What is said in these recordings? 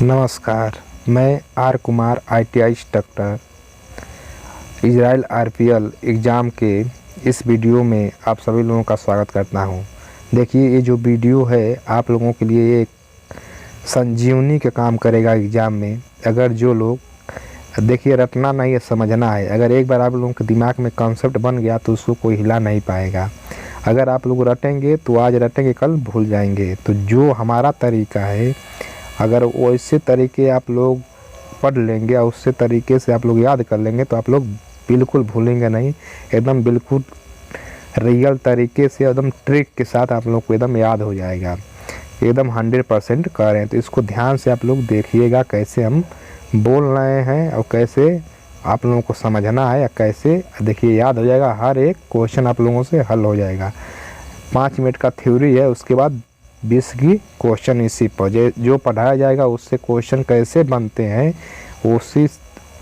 नमस्कार, मैं R Kumar ITI instructor इजराइल RPL एग्ज़ाम के इस वीडियो में आप सभी लोगों का स्वागत करता हूं। देखिए, ये जो वीडियो है आप लोगों के लिए एक संजीवनी का काम करेगा एग्ज़ाम में। अगर जो लोग देखिए रटना नहीं है, समझना है। अगर एक बार आप लोगों के दिमाग में कॉन्सेप्ट बन गया तो उसको कोई हिला नहीं पाएगा। अगर आप लोग रटेंगे तो आज रटेंगे, कल भूल जाएंगे। तो जो हमारा तरीका है, अगर वैसे तरीके आप लोग पढ़ लेंगे और उससे तरीके से आप लोग याद कर लेंगे तो आप लोग बिल्कुल भूलेंगे नहीं। एकदम बिल्कुल रियल तरीके से, एकदम ट्रिक के साथ आप लोग को एकदम याद हो जाएगा। एकदम 100% करें। तो इसको ध्यान से आप लोग देखिएगा, कैसे हम बोल रहे हैं और कैसे आप लोगों को समझना है, या कैसे देखिए याद हो जाएगा। हर एक क्वेश्चन आप लोगों से हल हो जाएगा। 5 मिनट का थ्योरी है, उसके बाद 20 की क्वेश्चन इसी पर जो पढ़ाया जाएगा उससे क्वेश्चन कैसे बनते हैं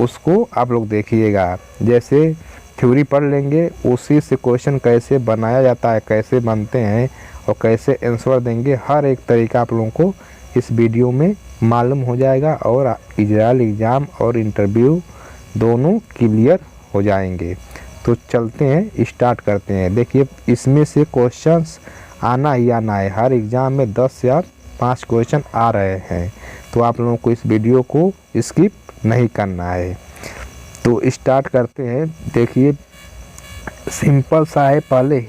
उसको आप लोग देखिएगा। जैसे थ्योरी पढ़ लेंगे, उसी से क्वेश्चन कैसे बनाया जाता है, कैसे बनते हैं और कैसे आंसर देंगे, हर एक तरीका आप लोगों को इस वीडियो में मालूम हो जाएगा और इजराइल एग्ज़ाम और इंटरव्यू दोनों क्लियर हो जाएंगे। तो चलते हैं, स्टार्ट करते हैं। देखिए, इसमें से क्वेश्चंस आना ही आना है। हर एग्ज़ाम में 10 या 5 क्वेश्चन आ रहे हैं, तो आप लोगों को इस वीडियो को स्किप नहीं करना है। तो स्टार्ट करते हैं। देखिए, सिंपल सा है। पहले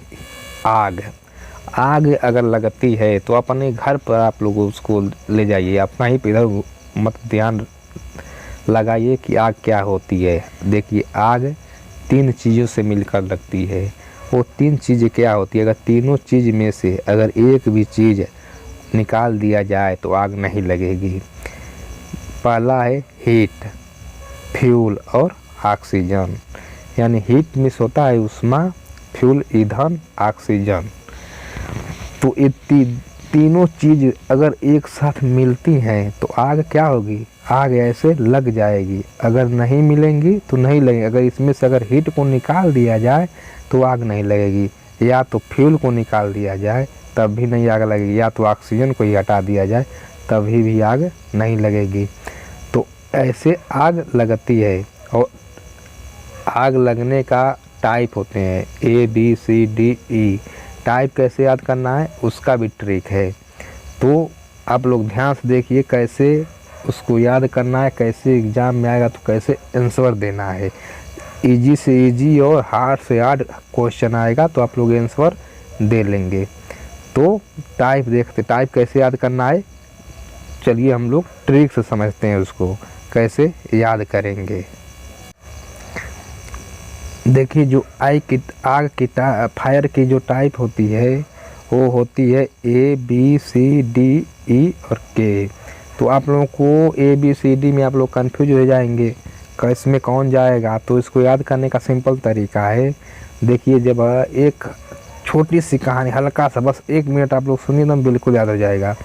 आग अगर लगती है तो अपने घर पर आप लोग उसको ले जाइए, अपना ही इधर मत ध्यान लगाइए कि आग क्या होती है। देखिए, आग 3 चीज़ों से मिलकर लगती है। वो 3 चीज़ें क्या होती है? अगर तीनों चीज़ में से अगर एक भी चीज़ निकाल दिया जाए तो आग नहीं लगेगी। पहला है हीट, फ्यूल और ऑक्सीजन। यानी हीट मिस होता है उष्मा, फ्यूल ईंधन, ऑक्सीजन। तो ये तीनों चीज़ अगर एक साथ मिलती हैं तो आग क्या होगी? आग ऐसे लग जाएगी। अगर नहीं मिलेंगी तो नहीं लगेगी। अगर इसमें से अगर हीट को निकाल दिया जाए तो आग नहीं लगेगी, या तो फ्यूल को निकाल दिया जाए तब भी नहीं आग लगेगी, या तो ऑक्सीजन को ही हटा दिया जाए तभी भी आग नहीं लगेगी। तो ऐसे आग लगती है। और आग लगने का टाइप होते हैं ABCDE। टाइप कैसे याद करना है उसका भी ट्रिक है। तो आप लोग ध्यान से देखिए कैसे उसको याद करना है, कैसे एग्ज़ाम में आएगा तो कैसे आंसर देना है। इजी से इजी और हार्ड से हार्ड क्वेश्चन आएगा तो आप लोग आंसर दे लेंगे। तो टाइप देखते, टाइप कैसे याद करना है। चलिए हम लोग ट्रिक से समझते हैं उसको कैसे याद करेंगे। देखिए, जो आग की फायर की जो टाइप होती है वो होती है ABCDE और K। तो आप लोगों को ABCD में आप लोग कंफ्यूज हो जाएंगे इसमें कौन जाएगा। तो इसको याद करने का सिंपल तरीका है। देखिए, जब एक छोटी सी कहानी, हल्का सा, बस 1 मिनट आप लोग सुनिए तो बिल्कुल याद हो जाएगा।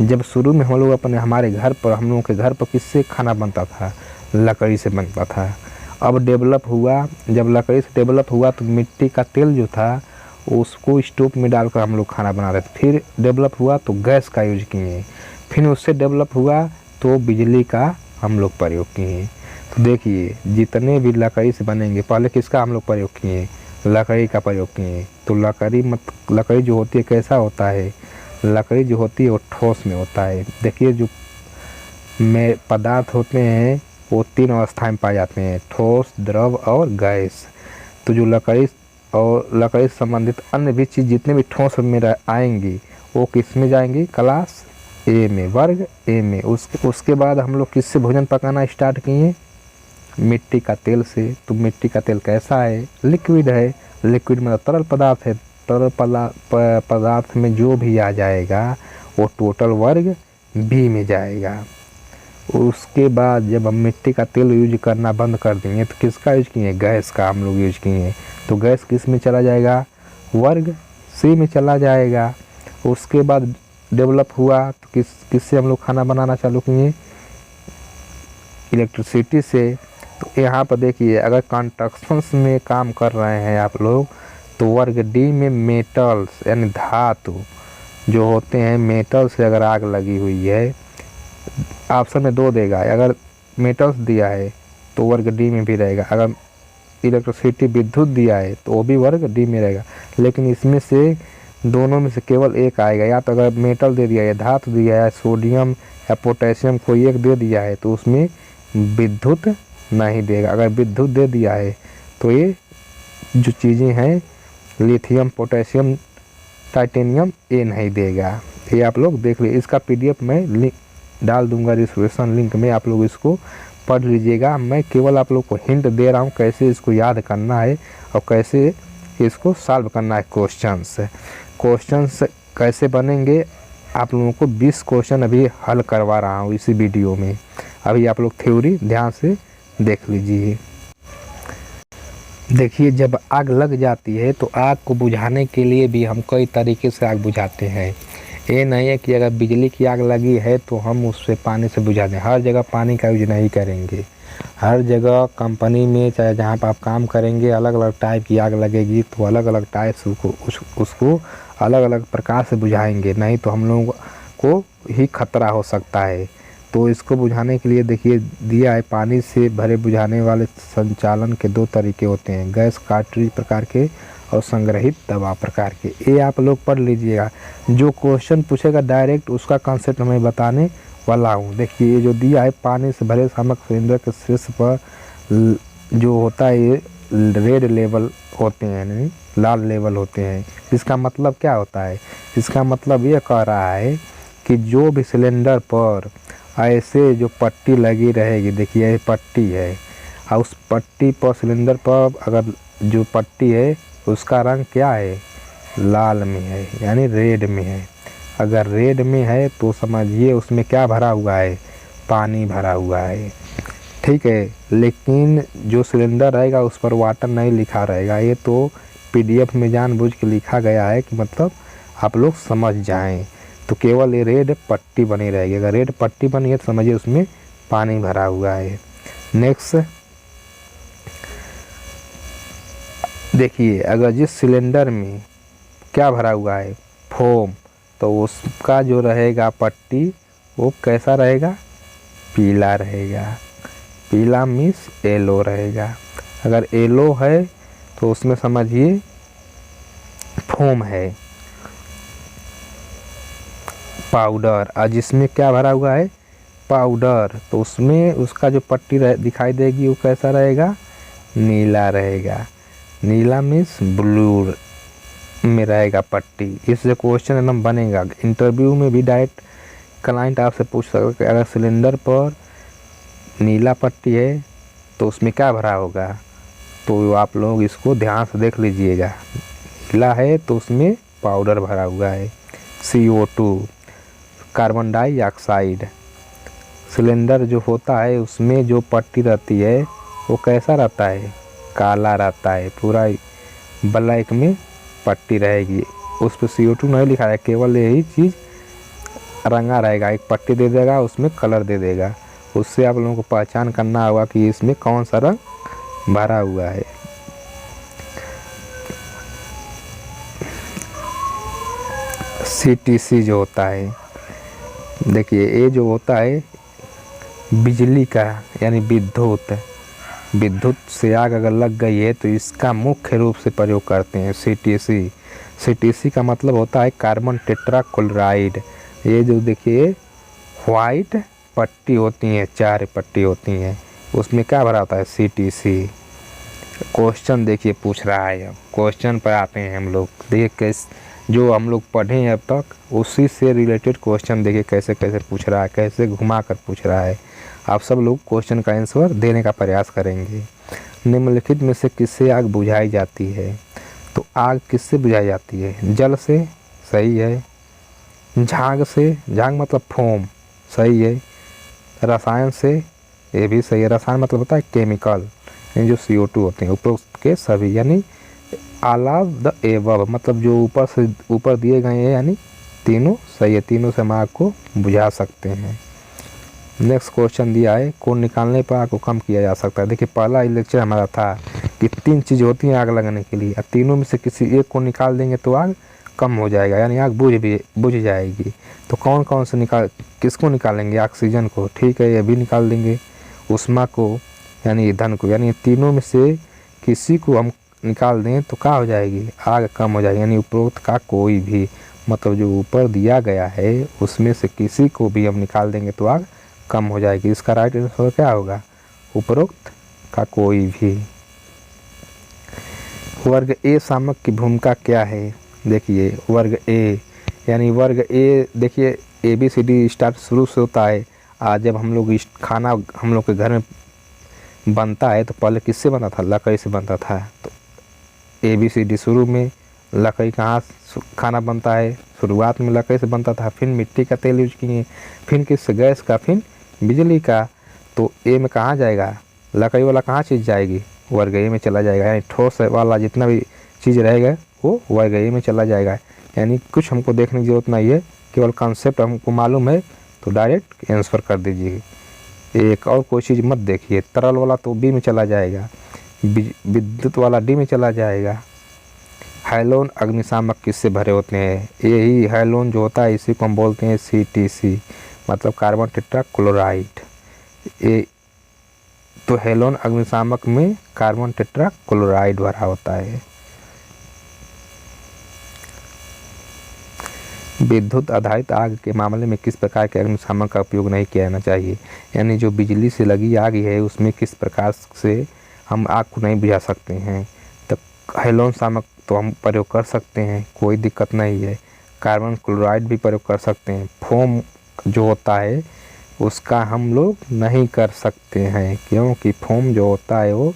जब शुरू में हम लोग हमारे घर पर, हम लोगों के घर पर किससे खाना बनता था? लकड़ी से बनता था। अब डेवलप हुआ, जब लकड़ी से डेवलप हुआ तो मिट्टी का तेल जो था उसको स्टोव में डालकर हम लोग खाना बना रहे थे। फिर डेवलप हुआ तो गैस का यूज किए। फिर उससे डेवलप हुआ तो बिजली का हम लोग प्रयोग किए। तो देखिए, जितने भी लकड़ी से बनेंगे, पहले किसका हम लोग प्रयोग किए? लकड़ी का प्रयोग किए। तो लकड़ी जो होती है कैसा होता है? लकड़ी जो होती है वो ठोस में होता है। देखिए, जो में पदार्थ होते हैं वो 3 अवस्था में पाए जाते हैं: ठोस, द्रव और गैस। तो जो लकड़ी और लकड़ी से संबंधित अन्य भी चीज़ जितने भी ठोस में आएंगी वो किस में जाएंगी? क्लास A में, वर्ग A में। उसके बाद हम लोग किससे भोजन पकाना स्टार्ट किए? मिट्टी का तेल से। तो मिट्टी का तेल कैसा है? लिक्विड है। लिक्विड मतलब तरल पदार्थ है। तरल पदार्थ में जो भी आ जाएगा वो टोटल वर्ग B में जाएगा। उसके बाद जब हम मिट्टी का तेल यूज करना बंद कर देंगे तो किसका यूज किए? गैस का हम लोग यूज किए। तो गैस किस में चला जाएगा? वर्ग C में चला जाएगा। उसके बाद डेवलप हुआ तो किससे हम लोग खाना बनाना चालू किए? इलेक्ट्रिसिटी से। तो यहाँ पर देखिए, अगर कंस्ट्रक्शंस में काम कर रहे हैं आप लोग तो वर्ग D में मेटल्स यानी धातु जो होते हैं, मेटल से अगर आग लगी हुई है ऑप्शन में 2 देगा। अगर मेटल्स दिया है तो वर्ग डी में भी रहेगा। अगर इलेक्ट्रिसिटी विद्युत दिया है तो वो भी वर्ग डी में रहेगा। लेकिन इसमें से दोनों में से केवल एक आएगा। या तो अगर मेटल दे दिया है, धातु दिया है, सोडियम या पोटेशियम कोई एक दे दिया है तो उसमें विद्युत नहीं देगा। अगर विद्युत दे दिया है तो ये जो चीज़ें हैं लिथियम, पोटेशियम, टाइटेनियम, ये नहीं देगा। ये आप लोग देख लीजिए। इसका PDF मैं लिंक डाल दूंगा डिस्क्रिप्शन लिंक में, आप लोग इसको पढ़ लीजिएगा। मैं केवल आप लोग को हिंट दे रहा हूँ कैसे इसको याद करना है और कैसे इसको सॉल्व करना है। क्वेश्चंस कैसे बनेंगे, आप लोगों को 20 क्वेश्चन अभी हल करवा रहा हूँ इसी वीडियो में। अभी आप लोग थ्योरी ध्यान से देख लीजिए। देखिए, जब आग लग जाती है तो आग को बुझाने के लिए भी हम कई तरीके से आग बुझाते हैं। ये नहीं है कि अगर बिजली की आग लगी है तो हम उससे पानी से बुझा दें। हर जगह पानी का यूज नहीं करेंगे। हर जगह कंपनी में चाहे जहाँ पर आप काम करेंगे अलग अलग टाइप की आग लगेगी तो अलग अलग टाइप से उसको अलग अलग प्रकार से बुझाएंगे, नहीं तो हम लोगों को ही खतरा हो सकता है। तो इसको बुझाने के लिए देखिए दिया है, पानी से भरे बुझाने वाले संचालन के 2 तरीके होते हैं, गैस कार्ट्रिज प्रकार के और संग्रहित दबाव प्रकार के। ये आप लोग पढ़ लीजिएगा। जो क्वेश्चन पूछेगा डायरेक्ट उसका कंसेप्ट मैं बताने वाला हूँ। देखिए, ये जो दिया है पानी से भरे सामक सिलेंडर के शीर्ष पर जो होता है ये रेड लेवल होते हैं, यानी लाल लेवल होते हैं। इसका मतलब क्या होता है? इसका मतलब ये कह रहा है कि जो भी सिलेंडर पर ऐसे जो पट्टी लगी रहेगी, देखिए ये पट्टी है और उस पट्टी पर सिलेंडर पर अगर जो पट्टी है उसका रंग क्या है? लाल में है, यानी रेड में है। अगर रेड में है तो समझिए उसमें क्या भरा हुआ है? पानी भरा हुआ है, ठीक है। लेकिन जो सिलेंडर रहेगा उस पर वाटर नहीं लिखा रहेगा। ये तो PDF में जानबूझ के लिखा गया है कि मतलब आप लोग समझ जाएं। तो केवल ये रेड पट्टी बनी रहेगी। अगर रेड पट्टी बनी है तो समझिए उसमें पानी भरा हुआ है। नेक्स्ट देखिए, अगर जिस सिलेंडर में क्या भरा हुआ है? फोम, तो उसका जो रहेगा पट्टी वो कैसा रहेगा? पीला रहेगा। पीला मीन्स येलो रहेगा। अगर येलो है तो उसमें समझिए फोम है, पाउडर। और जिसमें क्या भरा हुआ है? पाउडर, तो उसमें उसका जो पट्टी दिखाई देगी वो कैसा रहेगा? नीला रहेगा। नीला मीन्स ब्लू में रहेगा पट्टी। इससे क्वेश्चन एकदम बनेगा। इंटरव्यू में भी डायरेक्ट क्लाइंट आपसे पूछ सकता है कि अगर सिलेंडर पर नीला पट्टी है तो उसमें क्या भरा होगा? तो आप लोग इसको ध्यान से देख लीजिएगा। नीला है तो उसमें पाउडर भरा हुआ है, CO2, कार्बन डाइऑक्साइड। सिलेंडर जो होता है उसमें जो पट्टी रहती है वो कैसा रहता है? काला रहता है, पूरा ब्लैक में पट्टी रहेगी। उस पर CO2 नहीं लिखा है, केवल यही चीज़ रंगा रहेगा। एक पट्टी दे देगा, उसमें कलर दे देगा। उससे आप लोगों को पहचान करना होगा कि इसमें कौन सा रंग भरा हुआ है। CTC जो होता है, देखिए ये जो होता है बिजली का, यानी विद्युत से आग अगर लग गई है तो इसका मुख्य रूप से प्रयोग करते हैं CTC का मतलब होता है कार्बन टेट्राक्लोराइड। ये जो देखिए वाइट पट्टी होती हैं, 4 पट्टी होती हैं, उसमें क्या भरा होता है? CTC। क्वेश्चन देखिए पूछ रहा है। अब क्वेश्चन पर आते हैं हम लोग। देखिए कैसे जो हम लोग पढ़े हैं अब तक उसी से रिलेटेड क्वेश्चन देखिए कैसे कैसे पूछ रहा है, कैसे घुमा कर पूछ रहा है। आप सब लोग क्वेश्चन का आंसर देने का प्रयास करेंगे। निम्नलिखित में से किससे आग बुझाई जाती है? तो आग किससे बुझाई जाती है? जल से, सही है। झाग से, झाग मतलब फोम, सही है। रसायन से, ये भी सही है। रसायन मतलब होता है केमिकल, यानी जो CO2 होते हैं। उपरोक्त के सभी, यानी ऑल ऑफ द एबव, मतलब जो ऊपर से ऊपर दिए गए हैं, यानी तीनों सही है। तीनों से हम आग को बुझा सकते हैं। नेक्स्ट क्वेश्चन दिया है, कोण निकालने पर आग को कम किया जा सकता है। देखिए पहला लेक्चर हमारा था कि 3 चीज़ होती हैं आग लगने के लिए, तीनों में से किसी एक को निकाल देंगे तो आग कम हो जाएगा, यानी आग बुझ जाएगी। तो कौन कौन से किसको निकालेंगे? ऑक्सीजन को, ठीक है, ये भी निकाल देंगे। ऊष्मा को यानी ईंधन को, यानी तीनों में से किसी को हम निकाल दें तो क्या हो जाएगी? आग कम हो जाएगी। यानी उपरोक्त का कोई भी, मतलब जो ऊपर दिया गया है उसमें से किसी को भी हम निकाल देंगे तो आग कम हो जाएगी। इसका राइट आंसर क्या होगा? उपरोक्त का कोई भी। वर्ग ए शामक की भूमिका क्या है? देखिए वर्ग ए, यानी वर्ग ए, देखिए ABCD स्टार्ट शुरू से होता है। आज जब हम लोग खाना हम लोग के घर में बनता है तो पहले किससे बनता था? लकड़ी से बनता था। तो ABCD शुरू में लकड़ी कहाँ खाना बनता है? शुरुआत में लकड़ी से बनता था, फिर मिट्टी का तेल यूज किए, फिर किस गैस का, फिर बिजली का। तो ए में कहाँ जाएगा? लकड़ी वाला कहाँ चीज़ जाएगी? वर्ग ए में चला जाएगा। यानी ठोस वाला जितना भी चीज़ रहेगा वो वर्ग ए में चला जाएगा। यानी कुछ हमको देखने की जरूरत नहीं है, केवल कॉन्सेप्ट हमको मालूम है तो डायरेक्ट आंसर कर दीजिए। एक और कोई चीज़ मत देखिए। तरल वाला तो बी में चला जाएगा, विद्युत वाला डी में चला जाएगा। हैलोन अग्निशामक किससे भरे होते हैं? यही हैलोन जो होता है इसी को हम बोलते हैं CTC, मतलब कार्बन टेट्रा क्लोराइड। ये तो हैलोन अग्निशामक में कार्बन टेट्रा क्लोराइड भरा होता है। विद्युत आधारित आग के मामले में किस प्रकार के अग्निशामक का उपयोग नहीं किया जाना चाहिए? यानी जो बिजली से लगी आग है उसमें किस प्रकार से हम आग को नहीं बुझा सकते हैं? तो हैलोन शामक तो हम प्रयोग कर सकते हैं, कोई दिक्कत नहीं है। कार्बन क्लोराइड भी प्रयोग कर सकते हैं। फोम जो होता है उसका हम लोग नहीं कर सकते हैं, क्योंकि फोम जो होता है वो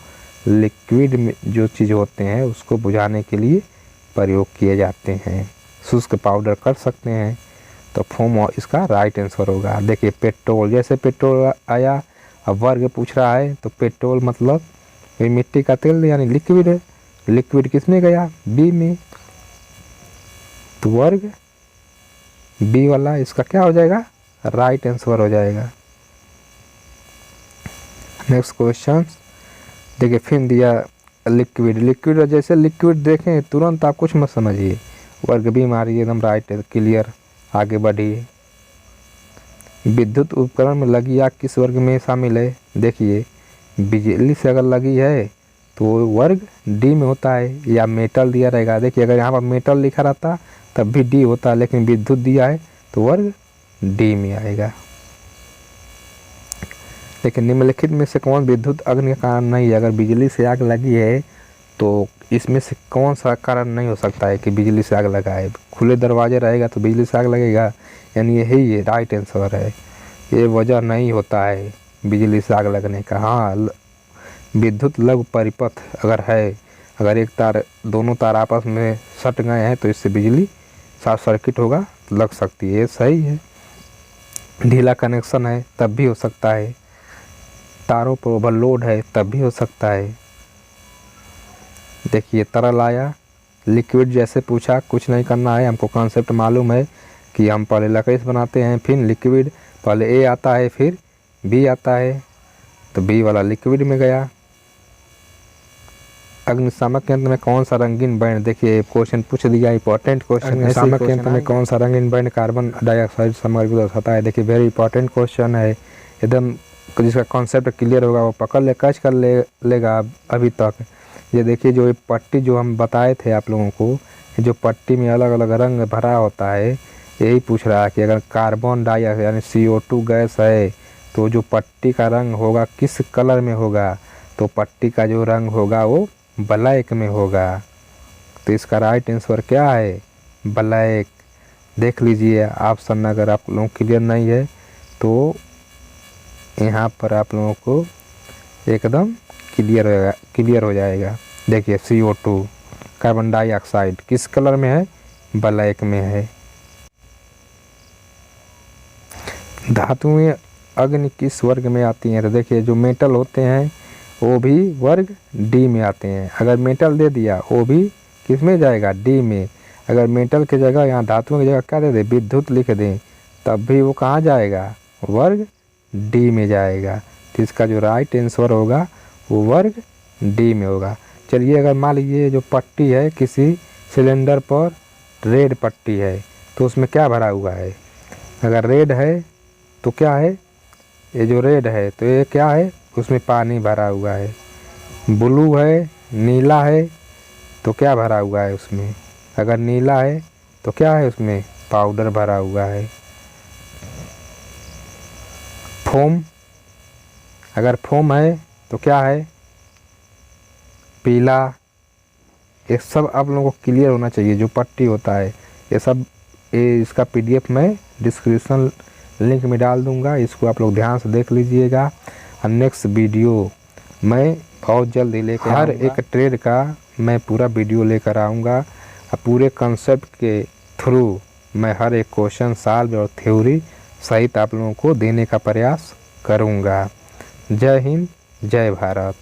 लिक्विड में जो चीज़ होते हैं उसको बुझाने के लिए प्रयोग किए जाते हैं। शुष्क पाउडर कर सकते हैं। तो फोम इसका राइट आंसर होगा। देखिए पेट्रोल, जैसे पेट्रोल आया, अब वर्ग पूछ रहा है तो पेट्रोल मतलब ये मिट्टी का तेल यानी लिक्विड है। लिक्विड किस में गया? बी में। तो वर्ग बी वाला इसका क्या हो जाएगा? राइट आंसर हो जाएगा। नेक्स्ट क्वेश्चन देखिए, फिर दिया लिक्विड। लिक्विड जैसे लिक्विड देखें तुरंत आप कुछ मत समझिए, वर्ग बी मारिए, एकदम राइट क्लियर, आगे बढ़िए। विद्युत उपकरण में लगी आग किस वर्ग में शामिल है? देखिए बिजली से अगर लगी है तो वर्ग डी में होता है, या मेटल दिया रहेगा। देखिए अगर यहाँ पर मेटल लिखा रहता तब भी डी होता, लेकिन विद्युत दिया है तो वर्ग डी में आएगा। लेकिन निम्नलिखित में से कौन विद्युत अग्नि का कारण नहीं है? अगर बिजली से आग लगी है तो इसमें से कौन सा कारण नहीं हो सकता है कि बिजली से आग लगा है? खुले दरवाजे रहेगा तो बिजली से आग लगेगा, यानी यही है राइट आंसर है। ये वजह नहीं होता है बिजली से आग लगने का। हाँ, विद्युत लघु परिपथ अगर है, अगर एक तार, दोनों तार आपस में सट गए हैं तो इससे बिजली शॉर्ट सर्किट होगा, लग सकती है, सही है। ढीला कनेक्शन है तब भी हो सकता है। तारों पर ओवरलोड है तब भी हो सकता है। देखिए तरल आया, लिक्विड जैसे पूछा, कुछ नहीं करना है, हमको कॉन्सेप्ट मालूम है कि हम पहले लकड़ी से बनाते हैं, फिर लिक्विड, पहले ए आता है फिर बी आता है, तो बी वाला लिक्विड में गया। अग्निशामक यंत्र में कौन सा रंगीन बैंड? देखिए क्वेश्चन पूछ दिया, इंपॉर्टेंट क्वेश्चन। अग्निशामक यंत्र में कौन सा रंगीन बैंड कार्बन डाइऑक्साइड सामग्री को दर्शाता है? देखिए वेरी इंपॉर्टेंट क्वेश्चन है, एकदम जिसका कॉन्सेप्ट क्लियर होगा वो पकड़ ले, कैच कर लेगा अभी तक। ये देखिए जो पट्टी जो हम बताए थे आप लोगों को, जो पट्टी में अलग अलग रंग भरा होता है, यही पूछ रहा है कि अगर कार्बन डाइऑक्साइड यानी CO2 गैस है तो जो पट्टी का रंग होगा किस कलर में होगा? तो पट्टी का जो रंग होगा वो ब्लैक में होगा। तो इसका राइट आंसर क्या है? ब्लैक। देख लीजिए ऑप्शन, अगर आप लोगों को क्लियर नहीं है तो यहाँ पर आप लोगों को एकदम क्लियर हो जाएगा। देखिए CO2 कार्बन डाइऑक्साइड किस कलर में है? ब्लैक में है। धातुएं अग्नि किस वर्ग में आती हैं? तो देखिए जो मेटल होते हैं वो भी वर्ग डी में आते हैं। अगर मेटल दे दिया वो भी किस में जाएगा? डी में। अगर मेटल की जगह यहाँ धातुओं की जगह क्या दे दे? विद्युत लिख दें, तब भी वो कहाँ जाएगा? वर्ग डी में जाएगा। तो इसका जो राइट आंसर होगा वो वर्ग डी में होगा। चलिए अगर मान लीजिए जो पट्टी है किसी सिलेंडर पर, रेड पट्टी है तो उसमें क्या भरा हुआ है? अगर रेड है तो क्या है? ये जो रेड है तो ये क्या है? उसमें पानी भरा हुआ है। ब्लू है, नीला है तो क्या भरा हुआ है उसमें? अगर नीला है तो क्या है उसमें? पाउडर भरा हुआ है। फोम, अगर फोम है तो क्या है? पीला। ये सब आप लोगों को क्लियर होना चाहिए। जो पट्टी होता है ये सब, ये इसका PDF मैं डिस्क्रिप्शन लिंक में डाल दूंगा, इसको आप लोग ध्यान से देख लीजिएगा। और नेक्स्ट वीडियो मैं बहुत जल्दी लेकर हर एक ट्रेड का मैं पूरा वीडियो लेकर आऊँगा। और पूरे कंसेप्ट के थ्रू मैं हर एक क्वेश्चन सॉल्व और थ्योरी सहित आप लोगों को देने का प्रयास करूँगा। जय हिंद, जय भारत।